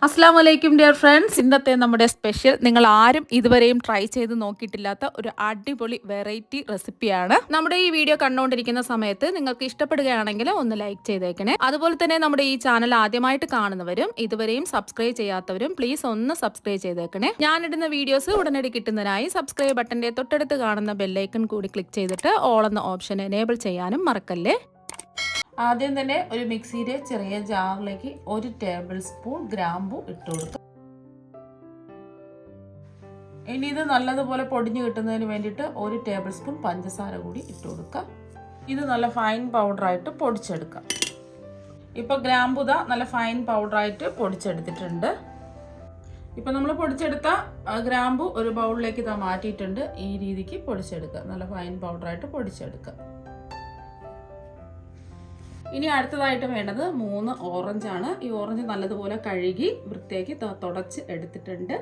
അസ്സാം വലൈക്കും dear friends. ഇന്നത്തെ നമ്മുടെ സ്പെഷ്യൽ നിങ്ങൾ ആരും ഇതുവരെയും ട്രൈ ചെയ്ത് നോക്കിയിട്ടില്ലാത്ത ഒരു അടിപൊളി വെറൈറ്റി റെസിപ്പിയാണ്. നമ്മുടെ ഈ വീഡിയോ കണ്ടുകൊണ്ടിരിക്കുന്ന സമയത്ത് നിങ്ങൾക്ക് ഇഷ്ടപ്പെടുകയാണെങ്കിൽ ഒന്ന് ലൈക്ക് ചെയ്തേക്കണേ. അതുപോലെ തന്നെ നമ്മുടെ ഈ ചാനൽ ആദ്യമായിട്ട് കാണുന്നവരും ഇതുവരെയും സബ്സ്ക്രൈബ് ചെയ്യാത്തവരും പ്ലീസ് ഒന്ന് സബ്സ്ക്രൈബ് ചെയ്തേക്കണേ. ഞാനിടുന്ന വീഡിയോസ് ഉടനടി കിട്ടുന്നതിനായി സബ്സ്ക്രൈബ് ബട്ടന്റെ തൊട്ടടുത്ത് കാണുന്ന ബെല്ലൈക്കൺ കൂടി ക്ലിക്ക് ചെയ്തിട്ട് ഓൾ എന്ന ഓപ്ഷൻ എനേബിൾ ചെയ്യാനും മറക്കല്ലേ. ആദ്യം തന്നെ ഒരു മിക്സിയുടെ ചെറിയ ജാറിലേക്ക് 1 ടേബിൾ സ്പൂൺ ഗ്രാമ്പു ഇട്ട് കൊടുക്കുക. ഇനി ഇത് നല്ലതുപോലെ പൊടിഞ്ഞു കിട്ടുന്നതിന് വേണ്ടിയിട്ട് 1 ടേബിൾ സ്പൂൺ പഞ്ചസാര കൂടി ഇട്ട് കൊടുക്കുക. ഇത് നല്ല ഫൈൻ പൗഡറായിട്ട് പൊടിച്ചെടുക്കാം. ഇപ്പോൾ ഗ്രാമ്പുത നല്ല ഫൈൻ പൗഡറായിട്ട് പൊടിച്ചെടുത്തിട്ടുണ്ട്. ഇപ്പം നമ്മൾ പൊടിച്ചെടുത്ത ഗ്രാമ്പു ഒരു ബൗളിലേക്ക് മാറ്റിയിട്ടുണ്ട്. ഈ രീതിക്ക് പൊടിച്ചെടുക്കുക. നല്ല ഫൈൻ പൗഡറായിട്ട് പൊടിച്ചെടുക്കുക. ഇനി അടുത്തതായിട്ട് വേണ്ടത് 3 ഓറഞ്ചാണ്. ഈ ഓറഞ്ച് നല്ലതുപോലെ കഴുകി വൃത്തിയാക്കി തുടച്ച് എടുത്തിട്ടുണ്ട്.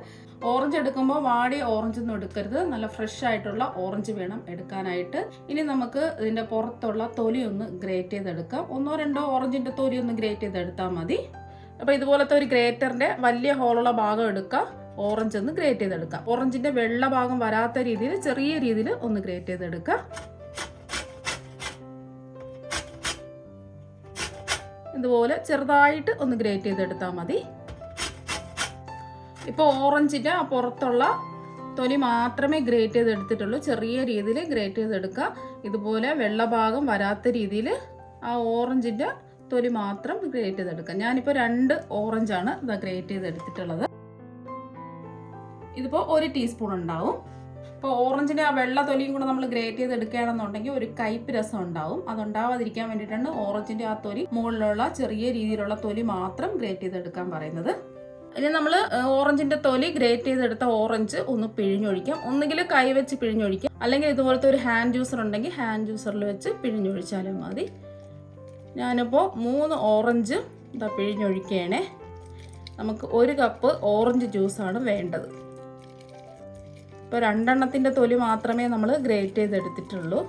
ഓറഞ്ച് എടുക്കുമ്പോൾ വാടിയ ഓറഞ്ച് ഒന്നും എടുക്കരുത്, നല്ല ഫ്രഷ് ആയിട്ടുള്ള ഓറഞ്ച് വേണം എടുക്കാനായിട്ട്. ഇനി നമുക്ക് ഇതിൻ്റെ പുറത്തുള്ള തൊലി ഒന്ന് ഗ്രേറ്റ് ചെയ്തെടുക്കാം. 1-2 ഓറഞ്ചിൻ്റെ തൊലി ഒന്ന് ഗ്രേറ്റ് ചെയ്തെടുത്താൽ മതി. അപ്പോൾ ഇതുപോലത്തെ ഒരു ഗ്രേറ്ററിൻ്റെ വലിയ ഹോളുള്ള ഭാഗം എടുക്കുക, ഓറഞ്ച് ഒന്ന് ഗ്രേറ്റ് ചെയ്തെടുക്കാം. ഓറഞ്ചിൻ്റെ വെള്ള ഭാഗം വരാത്ത രീതിയിൽ ചെറിയ രീതിയിൽ ഒന്ന് ഗ്രേറ്റ് ചെയ്തെടുക്കുക. ഇതുപോലെ ചെറുതായിട്ട് ഒന്ന് ഗ്രേറ്റ് ചെയ്തെടുത്താൽ മതി. ഇപ്പോൾ ഓറഞ്ചിൻ്റെ ആ പുറത്തുള്ള തൊലി മാത്രമേ ഗ്രേറ്റ് ചെയ്തെടുത്തിട്ടുള്ളൂ. ചെറിയ രീതിയിൽ ഗ്രേറ്റ് ചെയ്തെടുക്കുക. ഇതുപോലെ വെള്ള ഭാഗം വരാത്ത രീതിയിൽ ആ ഓറഞ്ചിൻ്റെ തൊലി മാത്രം ഗ്രേറ്റ് ചെയ്തെടുക്കുക. ഞാനിപ്പോൾ 2 ഓറഞ്ചാണ് ഇത് ഗ്രേറ്റ് ചെയ്തെടുത്തിട്ടുള്ളത്. ഇതിപ്പോൾ 1 ടീസ്പൂൺ ഉണ്ടാവും. ഇപ്പോൾ ഓറഞ്ചിൻ്റെ ആ വെള്ള തൊലിയും കൂടെ നമ്മൾ ഗ്രേറ്റ് ചെയ്ത് എടുക്കുകയാണെന്നുണ്ടെങ്കിൽ ഒരു കയ്പ്പ് രസം ഉണ്ടാവും. അതുണ്ടാവാതിരിക്കാൻ വേണ്ടിയിട്ടാണ് ഓറഞ്ചിൻ്റെ ആ തൊലി മുകളിലുള്ള ചെറിയ രീതിയിലുള്ള തൊലി മാത്രം ഗ്രേറ്റ് ചെയ്തെടുക്കാൻ പറയുന്നത്. ഇനി നമ്മൾ ഓറഞ്ചിൻ്റെ തൊലി ഗ്രേറ്റ് ചെയ്തെടുത്ത ഓറഞ്ച് ഒന്ന് പിഴിഞ്ഞൊഴിക്കാം. ഒന്നുകിൽ കൈ വെച്ച് പിഴിഞ്ഞൊഴിക്കാം, അല്ലെങ്കിൽ ഇതുപോലത്തെ ഒരു ഹാൻഡ് ജ്യൂസർ ഉണ്ടെങ്കിൽ ഹാൻഡ് ജ്യൂസറിൽ വെച്ച് പിഴിഞ്ഞൊഴിച്ചാലും മതി. ഞാനിപ്പോൾ 3 ഓറഞ്ച് ഇതാ പിഴിഞ്ഞൊഴിക്കുകയാണേ. നമുക്ക് 1 കപ്പ് ഓറഞ്ച് ജ്യൂസാണ് വേണ്ടത്. ഇപ്പോൾ 2 എണ്ണത്തിൻ്റെ തൊലി മാത്രമേ നമ്മൾ ഗ്രേറ്റ് ചെയ്തെടുത്തിട്ടുള്ളൂ.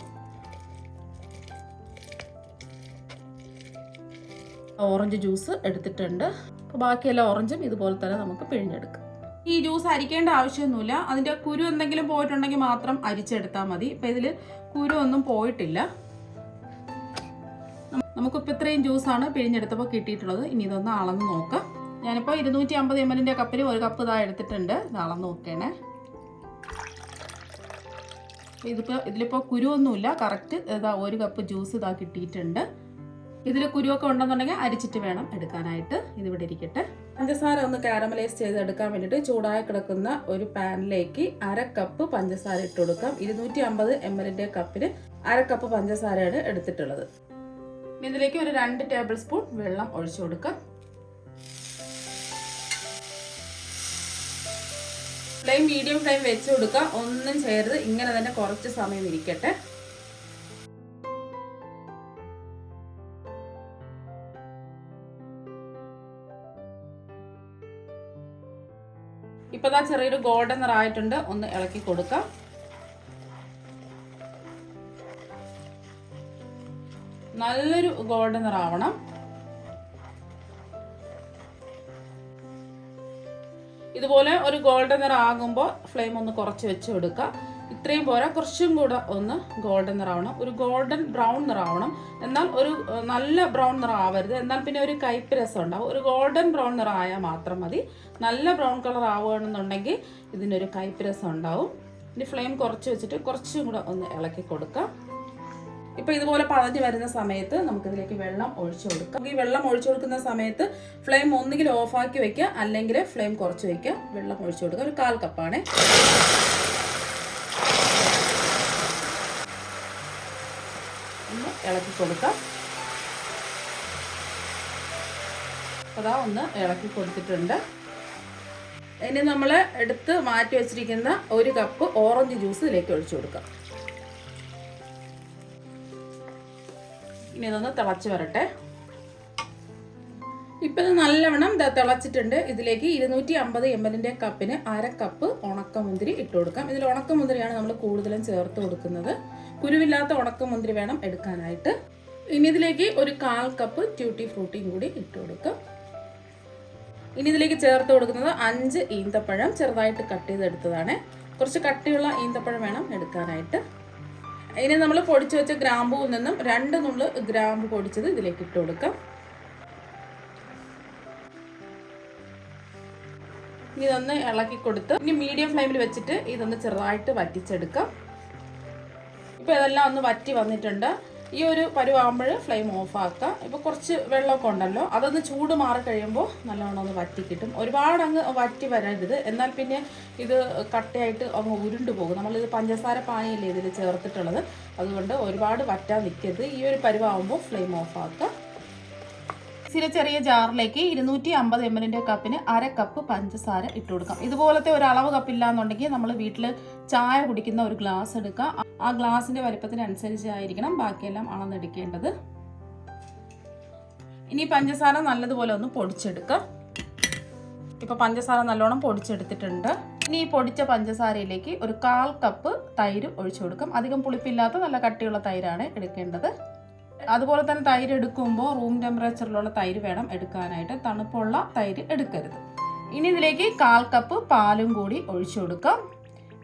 ഓറഞ്ച് ജ്യൂസ് എടുത്തിട്ടുണ്ട്. അപ്പോൾ ബാക്കിയെല്ലാ ഓറഞ്ചും ഇതുപോലെ തന്നെ നമുക്ക് പിഴിഞ്ഞെടുക്കാം. ഈ ജ്യൂസ് അരിക്കേണ്ട ആവശ്യമൊന്നുമില്ല. അതിൻ്റെ കുരു എന്തെങ്കിലും പോയിട്ടുണ്ടെങ്കിൽ മാത്രം അരിച്ചെടുത്താൽ മതി. ഇപ്പം ഇതിൽ കുരു ഒന്നും പോയിട്ടില്ല. നമുക്കിപ്പോൾ ഇത്രയും ജ്യൂസാണ് പിഴിഞ്ഞെടുത്തപ്പോൾ കിട്ടിയിട്ടുള്ളത്. ഇനി ഇതൊന്ന് അളന്ന് നോക്കാം. ഞാനിപ്പോൾ 250 ml കപ്പിൽ 1 കപ്പ് ഇതാ എടുത്തിട്ടുണ്ട്. ഇത് അളന്ന് നോക്കണേ. ഇതിലിപ്പോൾ കുരുവൊന്നുമില്ല. കറക്റ്റ് ഇതാ 1 കപ്പ് ജ്യൂസ് ഇതാ കിട്ടിയിട്ടുണ്ട്. ഇതിൽ കുരുവൊക്കെ ഉണ്ടെന്നുണ്ടെങ്കിൽ അരിച്ചിട്ട് വേണം എടുക്കാനായിട്ട്. ഇതിവിടെ ഇരിക്കട്ടെ. പഞ്ചസാര ഒന്ന് കാരമലൈസ് ചെയ്തെടുക്കാൻ വേണ്ടിയിട്ട് ചൂടായി കിടക്കുന്ന ഒരു പാനിലേക്ക് 1/2 കപ്പ് പഞ്ചസാര ഇട്ട് കൊടുക്കാം. 250 ml കപ്പിൽ 1/2 കപ്പ് പഞ്ചസാരയാണ് എടുത്തിട്ടുള്ളത്. ഇതിലേക്ക് ഒരു 2 ടേബിൾ സ്പൂൺ വെള്ളം ഒഴിച്ചു കൊടുക്കാം. ഫ്ലെയിം മീഡിയം ഫ്ലെയിം വെച്ച് കൊടുക്കുക. ഒന്നും ചെയ്യരുത്, ഇങ്ങനെ തന്നെ കുറച്ച് സമയം ഇരിക്കട്ടെ. ഇപ്പൊ ദാ ചെറിയൊരു ഗോൾഡൻ നിറായിട്ടുണ്ട്. ഒന്ന് ഇളക്കി കൊടുക്കാം. നല്ലൊരു ഗോൾഡൻ നിറാവണം. ഇതുപോലെ ഒരു ഗോൾഡൻ നിറാകുമ്പോൾ ഫ്ലെയിം ഒന്ന് കുറച്ച് വെച്ച് കൊടുക്കുക. ഇത്രയും പോരാ, കുറച്ചും കൂടെ ഒന്ന് ഗോൾഡൻ നിറാവണം. ഒരു ഗോൾഡൻ ബ്രൗൺ നിറാവണം. എന്നാൽ ഒരു നല്ല ബ്രൗൺ നിറാവരുത്. എന്നാൽ പിന്നെ ഒരു കയ്പ്പ് രസം ഉണ്ടാവും. ഒരു ഗോൾഡൻ ബ്രൗൺ നിറായാൽ മാത്രം മതി. നല്ല ബ്രൗൺ കളർ ആവുകയാണെന്നുണ്ടെങ്കിൽ ഇതിനൊരു കയ്പ്പ് രസം ഉണ്ടാവും. ഇനി ഫ്ലെയിം കുറച്ച് വെച്ചിട്ട് കുറച്ചും കൂടെ ഒന്ന് ഇളക്കി കൊടുക്കാം. ഇപ്പോൾ ഇതുപോലെ പതഞ്ഞ് വരുന്ന സമയത്ത് നമുക്കിതിലേക്ക് വെള്ളം ഒഴിച്ചു കൊടുക്കാം. ഈ വെള്ളം ഒഴിച്ചു കൊടുക്കുന്ന സമയത്ത് ഫ്ലെയിം ഒന്നുകിൽ ഓഫാക്കി വെക്കുക, അല്ലെങ്കിൽ ഫ്ലെയിം കുറച്ച് വയ്ക്കുക. വെള്ളം ഒഴിച്ചു കൊടുക്കുക. ഒരു 1/4 കപ്പാണ്. ഒന്ന് ഇളക്കി കൊടുക്കാം. അതാ ഒന്ന് ഇളക്കി കൊടുത്തിട്ടുണ്ട്. ഇനി നമ്മൾ എടുത്ത് മാറ്റി വെച്ചിരിക്കുന്ന 1 കപ്പ് ഓറഞ്ച് ജ്യൂസ് ഇതിലേക്ക് ഒഴിച്ചു കൊടുക്കാം. ഇനി ഇതൊന്ന് തിളച്ച് വരട്ടെ. ഇപ്പം ഇത് നല്ലവണ്ണം തിളച്ചിട്ടുണ്ട്. ഇതിലേക്ക് 250 ml കപ്പിന് 1/2 കപ്പ് ഉണക്കമുന്തിരി ഇട്ട് കൊടുക്കാം. ഇതിൽ ഉണക്കമുന്തിരിയാണ് നമ്മൾ കൂടുതലും ചേർത്ത് കൊടുക്കുന്നത്. കുരുവില്ലാത്ത ഉണക്കമുന്തിരി വേണം എടുക്കാനായിട്ട്. ഇനി ഇതിലേക്ക് ഒരു 1/4 കപ്പ് ട്യൂട്ടി ഫ്രൂട്ടിയും കൂടി ഇട്ട് കൊടുക്കാം. ഇനി ഇതിലേക്ക് ചേർത്ത് കൊടുക്കുന്നത് 5 ഈന്തപ്പഴം ചെറുതായിട്ട് കട്ട് ചെയ്തെടുത്തതാണ്. കുറച്ച് കട്ടിയുള്ള ഈന്തപ്പഴം വേണം എടുക്കാനായിട്ട്. ഇനി നമ്മൾ പൊടിച്ചു വെച്ച ഗ്രാമ്പൂവിൽ നിന്നും 2 നുള്ള് ഗ്രാമ്പു പൊടിച്ചത് ഇതിലേക്ക് ഇട്ട് കൊടുക്കാം. ഇതൊന്ന് ഇളക്കി കൊടുത്ത് ഇനി മീഡിയം ഫ്ലെയിമിൽ വെച്ചിട്ട് ഇതൊന്ന് ചെറുതായിട്ട് വറ്റിച്ചെടുക്കാം. ഇപ്പോൾ ഇതെല്ലാം ഒന്ന് വറ്റി വന്നിട്ടുണ്ട്. ഈ ഒരു പരുവാകുമ്പോൾ ഫ്ലെയിം ഓഫ് ആക്കുക. ഇപ്പോൾ കുറച്ച് വെള്ളമൊക്കെ ഉണ്ടല്ലോ, അതൊന്ന് ചൂട് മാറി കഴിയുമ്പോൾ നല്ലോണം ഒന്ന് വറ്റി കിട്ടും. ഒരുപാട് അങ്ങ് വറ്റി വരരുത്, എന്നാൽ പിന്നെ ഇത് കട്ടയായിട്ട് അങ്ങ് ഉരുണ്ടു പോകും. നമ്മളിത് പഞ്ചസാര പാനിയല്ലേ ഇതിൽ ചേർത്തിട്ടുള്ളത്, അതുകൊണ്ട് ഒരുപാട് വറ്റാൻ നിൽക്കരുത്. ഈ ഒരു പരുവാകുമ്പോൾ ഫ്ലെയിം ഓഫ് ആക്കുക. ചെറിയ ജാറിലേക്ക് 250 ml കപ്പിന് 1/2 കപ്പ് പഞ്ചസാര ഇട്ട് കൊടുക്കാം. ഇതുപോലത്തെ ഒരു അളവ് കപ്പില്ല എന്നുണ്ടെങ്കിൽ നമ്മൾ വീട്ടിൽ ചായ കുടിക്കുന്ന ഒരു ഗ്ലാസ് എടുക്കുക. ആ ഗ്ലാസിന്റെ വലിപ്പത്തിനനുസരിച്ചായിരിക്കണം ബാക്കിയെല്ലാം അളന്നെടുക്കേണ്ടത്. ഇനി പഞ്ചസാര നല്ലതുപോലെ ഒന്ന് പൊടിച്ചെടുക്കുക. ഇപ്പോൾ പഞ്ചസാര നല്ലോണം പൊടിച്ചെടുത്തിട്ടുണ്ട്. ഇനി ഈ പൊടിച്ച പഞ്ചസാരയിലേക്ക് ഒരു 1/4 കപ്പ് തൈര് ഒഴിച്ചു കൊടുക്കാം. അധികം പുളിപ്പില്ലാത്ത നല്ല കട്ടിയുള്ള തൈരാണ് എടുക്കേണ്ടത്. അതുപോലെ തന്നെ തൈര് എടുക്കുമ്പോൾ റൂം ടെമ്പറേച്ചറിലുള്ള തൈര് വേണം എടുക്കാനായിട്ട്, തണുപ്പുള്ള തൈര് എടുക്കരുത്. ഇനി ഇതിലേക്ക് 1/4 കപ്പ് പാലും കൂടി ഒഴിച്ചു കൊടുക്കാം.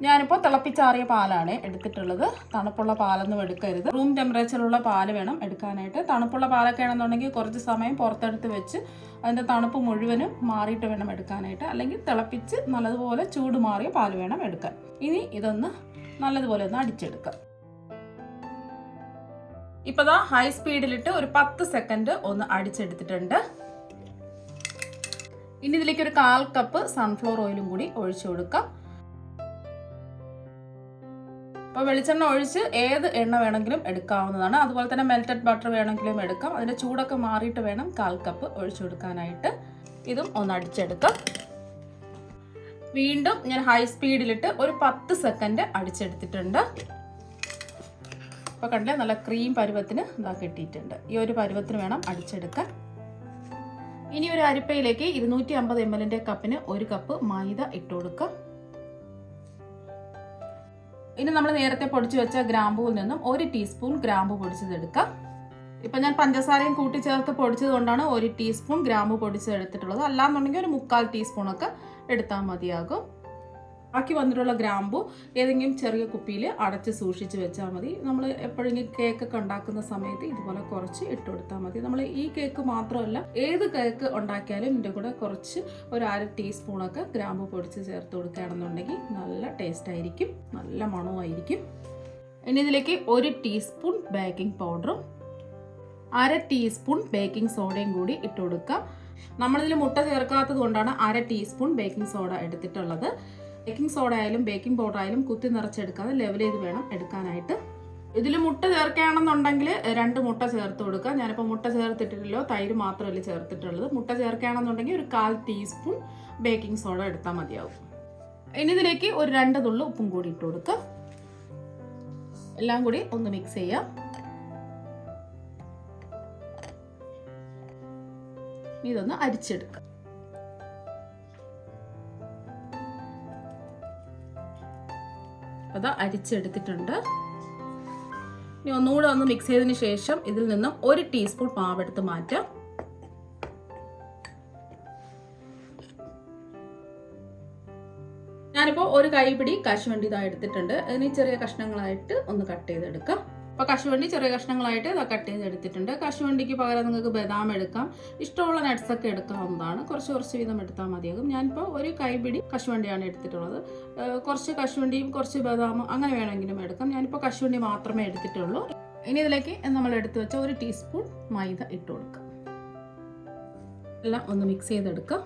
ഞാനിപ്പോൾ തിളപ്പിച്ചാറിയ പാലാണ് എടുത്തിട്ടുള്ളത്. തണുപ്പുള്ള പാലൊന്നും എടുക്കരുത്, റൂം ടെമ്പറേച്ചറിലുള്ള പാല് വേണം എടുക്കാനായിട്ട്. തണുപ്പുള്ള പാലൊക്കെ ആണെന്നുണ്ടെങ്കിൽ കുറച്ച് സമയം പുറത്തെടുത്ത് വെച്ച് അതിൻ്റെ തണുപ്പ് മുഴുവനും മാറിയിട്ട് വേണം എടുക്കാനായിട്ട്, അല്ലെങ്കിൽ തിളപ്പിച്ച് നല്ലതുപോലെ ചൂട് മാറിയ പാല് വേണം എടുക്കാൻ. ഇനി ഇതൊന്ന് നല്ലതുപോലെ ഒന്ന് അടിച്ചെടുക്കാം. ഇപ്പോൾ ദാ ഹൈ സ്പീഡിലിട്ട് ഒരു 10 സെക്കൻഡ് ഒന്ന് അടിച്ചെടുത്തിട്ടുണ്ട്. ഇനി ഇതിലേക്ക് ഒരു 1/4 കപ്പ് സൺഫ്ലവർ ഓയിലും കൂടി ഒഴിച്ചു കൊടുക്കാം. അപ്പോൾ വെളിച്ചെണ്ണ ഒഴിച്ച് ഏത് എണ്ണ വേണമെങ്കിലും എടുക്കാവുന്നതാണ്. അതുപോലെ തന്നെ മെൽറ്റഡ് ബട്ടർ വേണമെങ്കിലും എടുക്കാം. അതിൻ്റെ ചൂടൊക്കെ മാറിയിട്ട് വേണം 1/4 കപ്പ് ഒഴിച്ചു കൊടുക്കാനായിട്ട്. ഇതും ഒന്ന് അടിച്ചെടുക്കാം. വീണ്ടും ഞാൻ ഹൈ സ്പീഡിലിട്ട് ഒരു 10 സെക്കൻഡ് അടിച്ചെടുത്തിട്ടുണ്ട്. അപ്പോൾ കണ്ടേ, നല്ല ക്രീം പരുവത്തിന് ഇതാ കിട്ടിയിട്ടുണ്ട്. ഈ ഒരു പരുവത്തിന് വേണം അടിച്ചെടുക്കാൻ. ഇനി ഒരു അരിപ്പയിലേക്ക് 250 ml കപ്പിന് 1 കപ്പ് മൈദ ഇട്ട് കൊടുക്കാം. ഇനി നമ്മൾ നേരത്തെ പൊടിച്ചു വെച്ച ഗ്രാമ്പൂവിൽ നിന്നും 1 ടീസ്പൂൺ ഗ്രാമ്പു പൊടിച്ചതെടുക്കാം. ഇപ്പം ഞാൻ പഞ്ചസാരയും കൂട്ടിച്ചേർത്ത് പൊടിച്ചത് കൊണ്ടാണ് 1 ടീസ്പൂൺ ഗ്രാമ്പു പൊടിച്ചെടുത്തിട്ടുള്ളത്. അല്ലാന്നുണ്ടെങ്കിൽ ഒരു 1/4 ടീസ്പൂണൊക്കെ എടുത്താൽ മതിയാകും. ബാക്കി വന്നിട്ടുള്ള ഗ്രാമ്പു ഏതെങ്കിലും ചെറിയ കുപ്പിയിൽ അടച്ച് സൂക്ഷിച്ച് വെച്ചാൽ മതി. നമ്മൾ എപ്പോഴെങ്കിലും കേക്കൊക്കെ ഉണ്ടാക്കുന്ന സമയത്ത് ഇതുപോലെ കുറച്ച് ഇട്ട് കൊടുത്താൽ മതി. നമ്മൾ ഈ കേക്ക് മാത്രമല്ല, ഏത് കേക്ക് ഉണ്ടാക്കിയാലും ഇതിൻ്റെ കൂടെ കുറച്ച് ഒരു 1/2 ടീസ്പൂണൊക്കെ ഗ്രാമ്പു പൊടിച്ച് ചേർത്ത് കൊടുക്കുകയാണെന്നുണ്ടെങ്കിൽ നല്ല ടേസ്റ്റ് ആയിരിക്കും, നല്ല മണമായിരിക്കും. ഇനി ഇതിലേക്ക് 1 ടീസ്പൂൺ ബേക്കിംഗ് പൗഡറും 1/2 ടീസ്പൂൺ ബേക്കിംഗ് സോഡയും കൂടി ഇട്ട് കൊടുക്കുക. നമ്മളിതിൽ മുട്ട ചേർക്കാത്തത് കൊണ്ടാണ് 1/2 ടീസ്പൂൺ ബേക്കിംഗ് സോഡ എടുത്തിട്ടുള്ളത്. ബേക്കിംഗ് സോഡ ആയാലും ബേക്കിംഗ് പൗഡർ ആയാലും കുത്തി നിറച്ചെടുക്കാതെ ലെവൽ ചെയ്ത് വേണം എടുക്കാനായിട്ട്. ഇതിൽ മുട്ട ചേർക്കുകയാണെന്നുണ്ടെങ്കിൽ 2 മുട്ട ചേർത്ത് കൊടുക്കുക. ഞാനിപ്പോൾ മുട്ട ചേർത്തിട്ടില്ലല്ലോ, തൈര് മാത്രമല്ല ചേർത്തിട്ടുള്ളത്. മുട്ട ചേർക്കുകയാണെന്നുണ്ടെങ്കിൽ ഒരു 1/4 ടീസ്പൂൺ ബേക്കിംഗ് സോഡ എടുത്താൽ മതിയാവും. ഇനി ഇതിലേക്ക് ഒരു 2 നുള്ളു ഉപ്പും കൂടി ഇട്ട് കൊടുക്കുക. എല്ലാം കൂടി ഒന്ന് മിക്സ് ചെയ്യാം. ഇതൊന്ന് അരിച്ചെടുക്കുക. അത് അരിച്ചെടുത്തിട്ടുണ്ട്. ഇനി ഒന്നുകൂടെ ഒന്ന് മിക്സ് ചെയ്തതിന് ശേഷം ഇതിൽ നിന്നും 1 ടീസ്പൂൺ മാവെടുത്ത് മാറ്റാം. ഞാനിപ്പോൾ ഒരു കൈപിടി കശുവണ്ടി ഇതാ എടുത്തിട്ടുണ്ട്. അതിന് ചെറിയ കഷ്ണങ്ങളായിട്ട് ഒന്ന് കട്ട് ചെയ്തെടുക്കാം. അപ്പോൾ കശുവണ്ടി ചെറിയ കഷ്ണങ്ങളായിട്ട് ഇതാ കട്ട് ചെയ്തെടുത്തിട്ടുണ്ട്. കശുവണ്ടിക്ക് പകരം നിങ്ങൾക്ക് ബദാം എടുക്കാം, ഇഷ്ടമുള്ള നട്ട്സൊക്കെ എടുക്കാവുന്നതാണ്. കുറച്ച് വീതം എടുത്താൽ മതിയാകും. ഞാനിപ്പോൾ ഒരു കൈപിടി കശുവണ്ടിയാണ് എടുത്തിട്ടുള്ളത്. കുറച്ച് കശുവണ്ടിയും കുറച്ച് ബദാമും അങ്ങനെ വേണമെങ്കിലും എടുക്കാം. ഞാനിപ്പോൾ കശുവണ്ടി മാത്രമേ എടുത്തിട്ടുള്ളൂ. ഇനി ഇതിലേക്ക് നമ്മൾ എടുത്തു വെച്ച 1 ടീസ്പൂൺ മൈദ ഇട്ട് കൊടുക്കാം. എല്ലാം ഒന്ന് മിക്സ് ചെയ്തെടുക്കാം.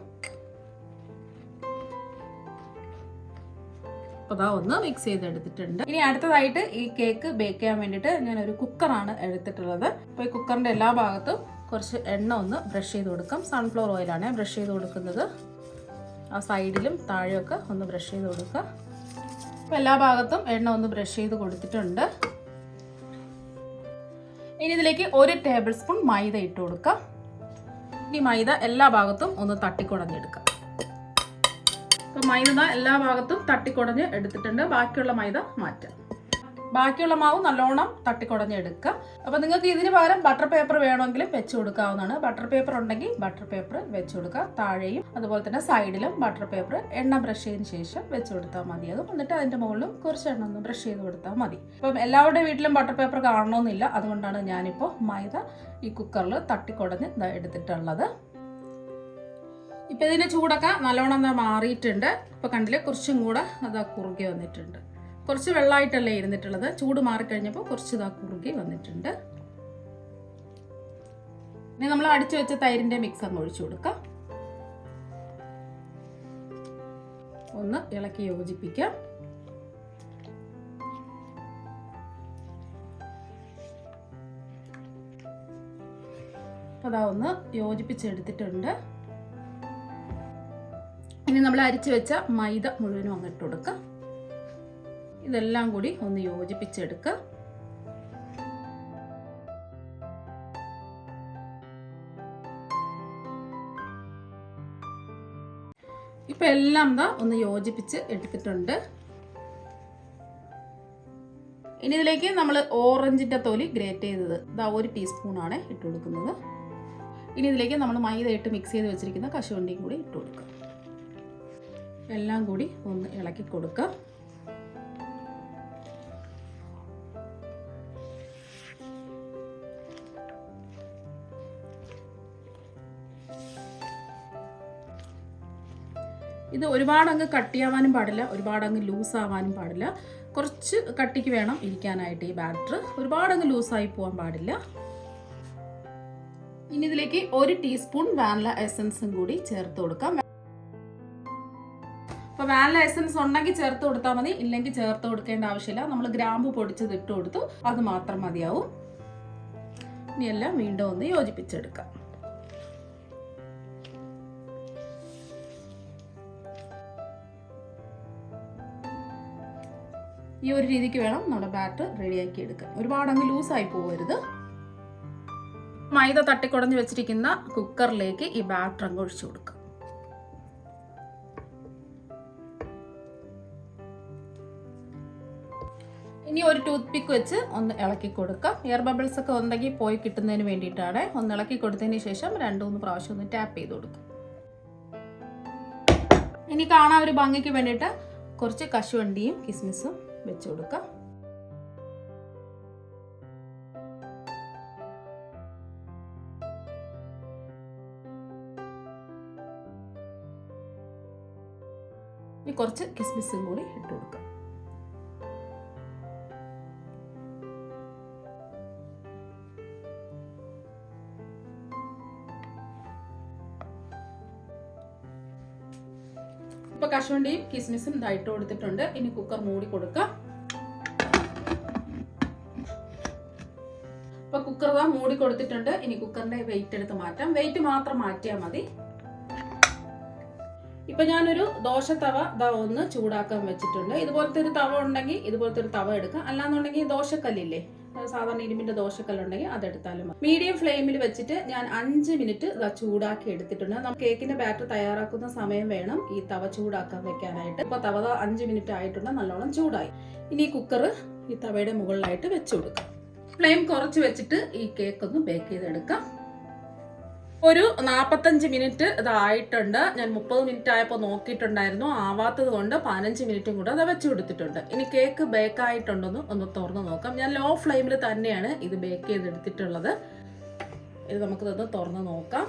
അപ്പോൾ അതാ ഒന്ന് മിക്സ് ചെയ്തെടുത്തിട്ടുണ്ട്. ഇനി അടുത്തതായിട്ട് ഈ കേക്ക് ബേക്ക് ചെയ്യാൻ വേണ്ടിയിട്ട് ഞാനൊരു കുക്കറാണ് എടുത്തിട്ടുള്ളത്. അപ്പോൾ ഈ കുക്കറിൻ്റെ എല്ലാ ഭാഗത്തും കുറച്ച് എണ്ണ ഒന്ന് ബ്രഷ് ചെയ്ത് കൊടുക്കാം. സൺഫ്ലവർ ഓയിലാണ് ബ്രഷ് ചെയ്ത് കൊടുക്കുന്നത്. ആ സൈഡിലും താഴെയൊക്കെ ഒന്ന് ബ്രഷ് ചെയ്ത് കൊടുക്കുക. അപ്പോൾ എല്ലാ ഭാഗത്തും എണ്ണ ഒന്ന് ബ്രഷ് ചെയ്ത് കൊടുത്തിട്ടുണ്ട്. ഇനി ഇതിലേക്ക് 1 ടേബിൾ സ്പൂൺ മൈദ ഇട്ട് കൊടുക്കാം. ഇനി മൈദ എല്ലാ ഭാഗത്തും ഒന്ന് തട്ടിക്കുടഞ്ഞെടുക്കാം. അപ്പോൾ മൈദ എല്ലാ ഭാഗത്തും തട്ടിക്കുടഞ്ഞ് എടുത്തിട്ടുണ്ട്. ബാക്കിയുള്ള മൈദ മാറ്റാം. ബാക്കിയുള്ള മാവ് നല്ലോണം തട്ടിക്കുടഞ്ഞെടുക്കുക. അപ്പോൾ നിങ്ങൾക്ക് ഇതിന് പകരം ബട്ടർ പേപ്പർ വേണമെങ്കിലും വെച്ച് കൊടുക്കാവുന്നതാണ്. ബട്ടർ പേപ്പർ ഉണ്ടെങ്കിൽ ബട്ടർ പേപ്പർ വെച്ച് കൊടുക്കുക. താഴെയും അതുപോലെ തന്നെ സൈഡിലും ബട്ടർ പേപ്പർ എണ്ണ ബ്രഷ് ചെയ്തതിന് ശേഷം വെച്ച് കൊടുത്താൽ മതി. അതും എന്നിട്ട് അതിൻ്റെ മുകളിലും കുറച്ച് എണ്ണ ഒന്ന് ബ്രഷ് ചെയ്ത് കൊടുത്താൽ മതി. അപ്പം എല്ലാവരുടെ വീട്ടിലും ബട്ടർ പേപ്പർ കാണണമെന്നില്ല, അതുകൊണ്ടാണ് ഞാനിപ്പോൾ മൈദ ഈ കുക്കറിൽ തട്ടിക്കുടഞ്ഞ് എടുത്തിട്ടുള്ളത്. ഇപ്പം ഇതിൻ്റെ ചൂടൊക്കെ നല്ലോണം മാറിയിട്ടുണ്ട്. ഇപ്പോൾ കണ്ടില്ലേ, കുറച്ചും കൂടെ അതാ കുറുകി വന്നിട്ടുണ്ട്. കുറച്ച് വെള്ളമായിട്ടല്ലേ ഇരുന്നിട്ടുള്ളത്, ചൂട് മാറിക്കഴിഞ്ഞപ്പോൾ കുറച്ച് ഇതാ കുറുകി വന്നിട്ടുണ്ട്. ഇനി നമ്മൾ അടിച്ചു വെച്ച തൈരിൻ്റെ മിക്സ് അങ്ങ് ഒഴിച്ചു കൊടുക്കാം. ഒന്ന് ഇളക്കി യോജിപ്പിക്കാം. അതാ ഒന്ന് യോജിപ്പിച്ചെടുത്തിട്ടുണ്ട്. ഇനി നമ്മൾ അരിച്ചു വെച്ച മൈദ മുഴുവനും അങ്ങ് ഇട്ട് കൊടുക്കാം. ഇതെല്ലാം കൂടി ഒന്ന് യോജിപ്പിച്ചെടുക്കുക. ഇപ്പം എല്ലാം ഒന്ന് യോജിപ്പിച്ച് എടുത്തിട്ടുണ്ട്. ഇനി ഇതിലേക്ക് നമ്മൾ ഓറഞ്ചിൻ്റെ തൊലി ഗ്രേറ്റ് ചെയ്തത് 1 ടീസ്പൂണാണ് ഇട്ട് കൊടുക്കുന്നത്. ഇനി ഇതിലേക്ക് നമ്മൾ മൈദ ഇട്ട് മിക്സ് ചെയ്ത് വെച്ചിരിക്കുന്ന കശുവണ്ടിയും കൂടി ഇട്ട് കൊടുക്കുക. എല്ലാം കൂടി ഒന്ന് ഇളക്കി കൊടുക്കുക. ഇത് ഒരുപാട് അങ്ങ് കട്ടിയാവാനും പാടില്ല, ഒരുപാട് അങ്ങ് ലൂസ് ആവാനും പാടില്ല. കുറച്ച് കട്ടിക്ക് വേണം ഇരിക്കാനായിട്ട് ഈ ബാറ്റർ. ഒരുപാട് അങ്ങ് ലൂസായി പോകാൻ പാടില്ല. ഇനി ഇതിലേക്ക് 1 ടീസ്പൂൺ വാനില എസൻസും കൂടി ചേർത്ത് കൊടുക്കാം. അപ്പോൾ വാനില എസൻസ് ഉണ്ടെങ്കിൽ ചേർത്ത് കൊടുത്താൽ മതി, ഇല്ലെങ്കിൽ ചേർത്ത് കൊടുക്കേണ്ട ആവശ്യമില്ല. നമ്മൾ ഗ്രാമ്പു പൊടിച്ചത് ഇട്ട് കൊടുത്തു, അത് മാത്രം മതിയാവും. ഇനി എല്ലാം വീണ്ടും ഒന്ന് യോജിപ്പിച്ചെടുക്കാം. ഈ ഒരു രീതിക്ക് വേണം നമ്മുടെ ബാറ്റർ റെഡിയാക്കി എടുക്കാൻ. ഒരുപാട് അങ്ങ് ലൂസായി പോകരുത്. മൈദ തട്ടിക്കുടഞ്ഞ് വെച്ചിരിക്കുന്ന കുക്കറിലേക്ക് ഈ ബാറ്റർ അങ്ങ് ഒഴിച്ചു കൊടുക്കാം. ഇനി ഒരു ടൂത്ത് പിക്ക് വെച്ച് ഒന്ന് ഇളക്കി കൊടുക്കാം. എയർ ബബിൾസ് ഒക്കെ ഉണ്ടെങ്കിൽ പോയി കിട്ടുന്നതിന് വേണ്ടിയിട്ടാണ്. ഒന്ന് ഇളക്കി കൊടുത്തതിന് ശേഷം 2-3 പ്രാവശ്യം ഒന്ന് ടാപ്പ് ചെയ്ത് കൊടുക്കും. ഇനി കാണാൻ ഒരു ഭംഗിക്ക് വേണ്ടിയിട്ട് കുറച്ച് കശുവണ്ടിയും കിസ്മിസും വെച്ച് കൊടുക്കാം. ഇനി കുറച്ച് കിസ്മിസും കൂടി ഇട്ട് കൊടുക്കാം. ഇപ്പൊ കശുവണ്ടിയും കിസ്മിസും ഇട്ട് കൊടുത്തിട്ടുണ്ട്. ഇനി കുക്കർ മൂടി കൊടുക്കാം. ഇപ്പൊ കുക്കർ മൂടി കൊടുത്തിട്ടുണ്ട്. ഇനി കുക്കറിന്റെ വെയിറ്റ് എടുത്ത് മാറ്റാം. വെയിറ്റ് മാത്രം മാറ്റിയാൽ മതി. ഇപ്പൊ ഞാനൊരു ദോശത്തവ ഒന്ന് ചൂടാക്കാൻ വെച്ചിട്ടുണ്ട്. ഇതുപോലത്തെ ഒരു തവ ഉണ്ടെങ്കിൽ ഇതുപോലത്തെ ഒരു തവ എടുക്കാം. അല്ലാന്നുണ്ടെങ്കിൽ ദോശക്കല്ലില്ലേ, സാധാരണ ഇരുമ്പിന്റെ ദോശക്കല്ലുണ്ടെങ്കിൽ അതെടുത്താലും മതി. മീഡിയം ഫ്ലെയിമിൽ വെച്ചിട്ട് ഞാൻ 5 മിനിറ്റ് ചൂടാക്കി എടുത്തിട്ടുണ്ട്. നമുക്ക് കേക്കിന്റെ ബാറ്റർ തയ്യാറാക്കുന്ന സമയം വേണം ഈ തവ ചൂടാക്കാൻ വെക്കാനായിട്ട്. ഇപ്പൊ തവ 5 മിനിറ്റ് ആയിട്ടുണ്ട്, നല്ലോണം ചൂടായി. ഇനി കുക്കർ ഈ തവയുടെ മുകളിലായിട്ട് വെച്ചു കൊടുക്കാം. ഫ്ലെയിം കുറച്ച് വെച്ചിട്ട് ഈ കേക്ക് ഒന്ന് ബേക്ക് ചെയ്തെടുക്കാം. ഒരു 45 മിനിറ്റ് ഇതായിട്ടുണ്ട്. ഞാൻ 30 മിനിറ്റ് ആയപ്പോൾ നോക്കിയിട്ടുണ്ടായിരുന്നു, ആവാത്തത് കൊണ്ട് 15 മിനിറ്റും കൂടെ അത് വെച്ച് കൊടുത്തിട്ടുണ്ട്. ഇനി കേക്ക് ബേക്ക് ആയിട്ടുണ്ടെന്ന് ഒന്ന് തുറന്ന് നോക്കാം. ഞാൻ ലോ ഫ്ലെയിമിൽ തന്നെയാണ് ഇത് ബേക്ക് ചെയ്തെടുത്തിട്ടുള്ളത്. ഇത് നമുക്കിതൊന്ന് തുറന്ന് നോക്കാം.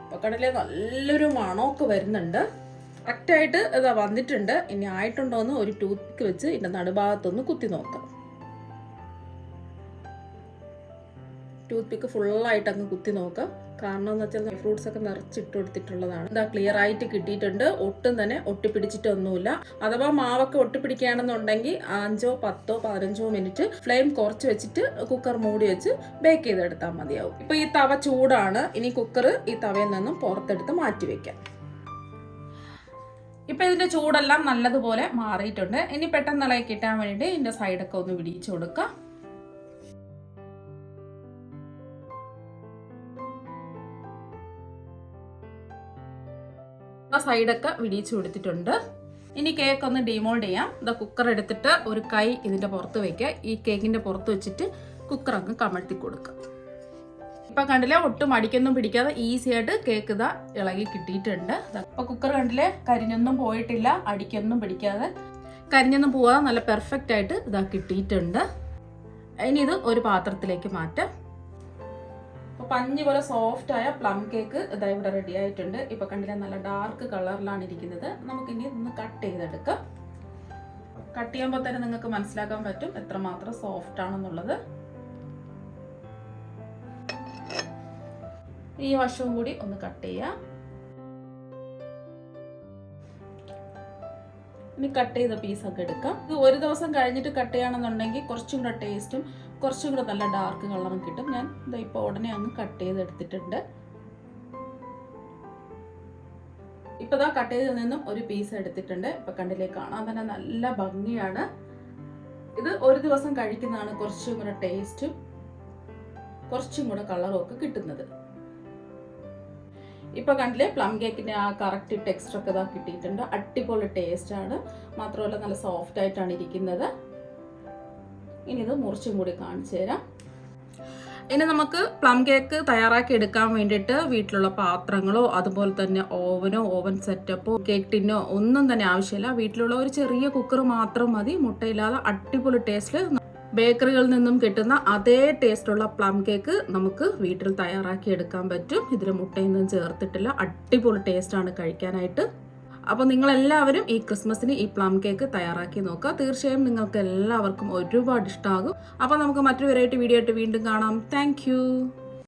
അപ്പോൾ കടലിൽ നല്ലൊരു മണമൊക്കെ വരുന്നുണ്ട്. കറക്റ്റായിട്ട് ഇതാ വന്നിട്ടുണ്ട്. ഇനി ആയിട്ടുണ്ടോ എന്ന് ഒരു ടൂത്ത് പിക്ക് വെച്ച് ഇതിൻ്റെ നടുഭാഗത്തൊന്ന് കുത്തി നോക്കാം. ടൂത്ത് പിക്ക് ഫുള്ളായിട്ട് അങ്ങ് കുത്തി നോക്കാം. കാരണം എന്ന് വെച്ചാൽ ഫ്രൂട്ട്സ് ഒക്കെ നിറച്ചിട്ട് കൊടുത്തിട്ടുള്ളതാണ്. ഇതാ ക്ലിയർ ആയിട്ട് കിട്ടിയിട്ടുണ്ട്. ഒട്ടും തന്നെ ഒട്ടിപ്പിടിച്ചിട്ടൊന്നുമില്ല. അഥവാ മാവൊക്കെ ഒട്ടിപ്പിടിക്കുകയാണെന്നുണ്ടെങ്കിൽ 5, 10, 15 മിനിറ്റ് ഫ്ലെയിം കുറച്ച് വെച്ചിട്ട് കുക്കർ മൂടി വെച്ച് ബേക്ക് ചെയ്തെടുത്താൽ മതിയാവും. ഇപ്പൊ ഈ തവ ചൂടാണ്. ഇനി കുക്കർ ഈ തവയിൽ നിന്നും പുറത്തെടുത്ത് മാറ്റി വെക്കാം. ഇപ്പൊ ഇതിന്റെ ചൂടെല്ലാം നല്ലതുപോലെ മാറിയിട്ടുണ്ട്. ഇനി പെട്ടെന്ന് ഇളകി കിട്ടാൻ വേണ്ടിയിട്ട് ഇതിന്റെ സൈഡൊക്കെ ഒന്ന് വിടിയിച്ചു കൊടുക്കാം. സൈഡൊക്കെ വിടിയിച്ചു കൊടുത്തിട്ടുണ്ട്. ഇനി കേക്ക് ഒന്ന് ഡിമോൾഡ് ചെയ്യാം. ഇതാ കുക്കർ എടുത്തിട്ട് ഒരു കൈ ഇതിന്റെ പുറത്ത് വെക്കുക. ഈ കേക്കിന്റെ പുറത്ത് വെച്ചിട്ട് കുക്കർ അങ്ങ് കമഴ്ത്തി കൊടുക്കുക. ഇപ്പൊ കണ്ടില്ലേ, ഒട്ടും അടിക്കൊന്നും പിടിക്കാതെ ഈസി ആയിട്ട് കേക്ക് ഇതാ ഇളകി കിട്ടിയിട്ടുണ്ട്. ഇപ്പൊ കുക്കർ കണ്ടില്ലേ, കരിഞ്ഞൊന്നും പോയിട്ടില്ല, അടിക്കൊന്നും പിടിക്കാതെ കരിഞ്ഞൊന്നും പോവാതെ നല്ല പെർഫെക്റ്റ് ആയിട്ട് ഇതാ കിട്ടിയിട്ടുണ്ട്. ഇനി ഇത് ഒരു പാത്രത്തിലേക്ക് മാറ്റാം. അപ്പോൾ പഞ്ഞി പോലെ സോഫ്റ്റ് ആയ പ്ലം കേക്ക് ഇതാ ഇവിടെ റെഡി ആയിട്ടുണ്ട്. ഇപ്പൊ കണ്ടില്ല, നല്ല ഡാർക്ക് കളറിലാണ് ഇരിക്കുന്നത്. നമുക്കിനി ഇതൊന്ന് കട്ട് ചെയ്തെടുക്കാം. കട്ട് ചെയ്യുമ്പോൾ തന്നെ നിങ്ങൾക്ക് മനസ്സിലാക്കാൻ പറ്റും എത്രമാത്രം സോഫ്റ്റ് ആണെന്നുള്ളത്. ഈ വശവും കൂടി ഒന്ന് കട്ട് ചെയ്യാം. ഇനി കട്ട് ചെയ്ത പീസൊക്കെ എടുക്കാം. ഇത് ഒരു ദിവസം കഴിഞ്ഞിട്ട് കട്ട് ചെയ്യണമെന്നുണ്ടെങ്കിൽ കുറച്ചും കൂടെ ടേസ്റ്റും കുറച്ചും കൂടെ നല്ല ഡാർക്ക് കളറും കിട്ടും. ഞാൻ ഇത് ഇപ്പോൾ ഉടനെ അങ്ങ് കട്ട് ചെയ്തെടുത്തിട്ടുണ്ട്. ഇപ്പൊ ഇതാ കട്ട് ചെയ്തിൽ നിന്നും ഒരു പീസ് എടുത്തിട്ടുണ്ട്. ഇപ്പൊ കണ്ടില്ലേ, കാണാൻ തന്നെ നല്ല ഭംഗിയാണ്. ഇത് ഒരു ദിവസം കഴിക്കുന്നതാണ് കുറച്ചും കൂടെ ടേസ്റ്റും കുറച്ചും കൂടെ കളറും ഒക്കെ കിട്ടുന്നത്. ഇപ്പൊ കണ്ടില്ലേ, പ്ലം കേക്കിന്റെ ആ കറക്റ്റ് ടെക്സ്ചർ ഒക്കെ ഇതാ കിട്ടിയിട്ടുണ്ട്. അടിപൊളി ടേസ്റ്റ് ആണ്. മാത്രമല്ല നല്ല സോഫ്റ്റ് ആയിട്ടാണ് ഇരിക്കുന്നത്. ഇനി ഇത് മുറിച്ചും കൂടി കാണിച്ചു തരാം. ഇനി നമുക്ക് പ്ലം കേക്ക് തയ്യാറാക്കി എടുക്കാൻ വേണ്ടിയിട്ട് വീട്ടിലുള്ള പാത്രങ്ങളോ അതുപോലെ തന്നെ ഓവനോ ഓവൻ സെറ്റപ്പോ കേക്ക് ടിന്നോ ഒന്നും തന്നെ ആവശ്യമില്ല. വീട്ടിലുള്ള ഒരു ചെറിയ കുക്കർ മാത്രം മതി. മുട്ടയില്ലാതെ അടിപൊളി ടേസ്റ്റിൽ ബേക്കറികളിൽ നിന്നും കിട്ടുന്ന അതേ ടേസ്റ്റുള്ള പ്ലം കേക്ക് നമുക്ക് വീട്ടിൽ തയ്യാറാക്കി എടുക്കാൻ പറ്റും. ഇതിൽ മുട്ടയൊന്നും ചേർത്തിട്ടില്ല. അടിപൊളി ടേസ്റ്റാണ് കഴിക്കാനായിട്ട്. അപ്പോൾ നിങ്ങളെല്ലാവരും ഈ ക്രിസ്മസിന് ഈ പ്ലം കേക്ക് തയ്യാറാക്കി നോക്കുക. തീർച്ചയായും നിങ്ങൾക്ക് എല്ലാവർക്കും ഒരുപാട് ഇഷ്ടമാകും. അപ്പോൾ നമുക്ക് മറ്റൊരു വെറൈറ്റി വീഡിയോ ആയിട്ട് വീണ്ടും കാണാം. താങ്ക്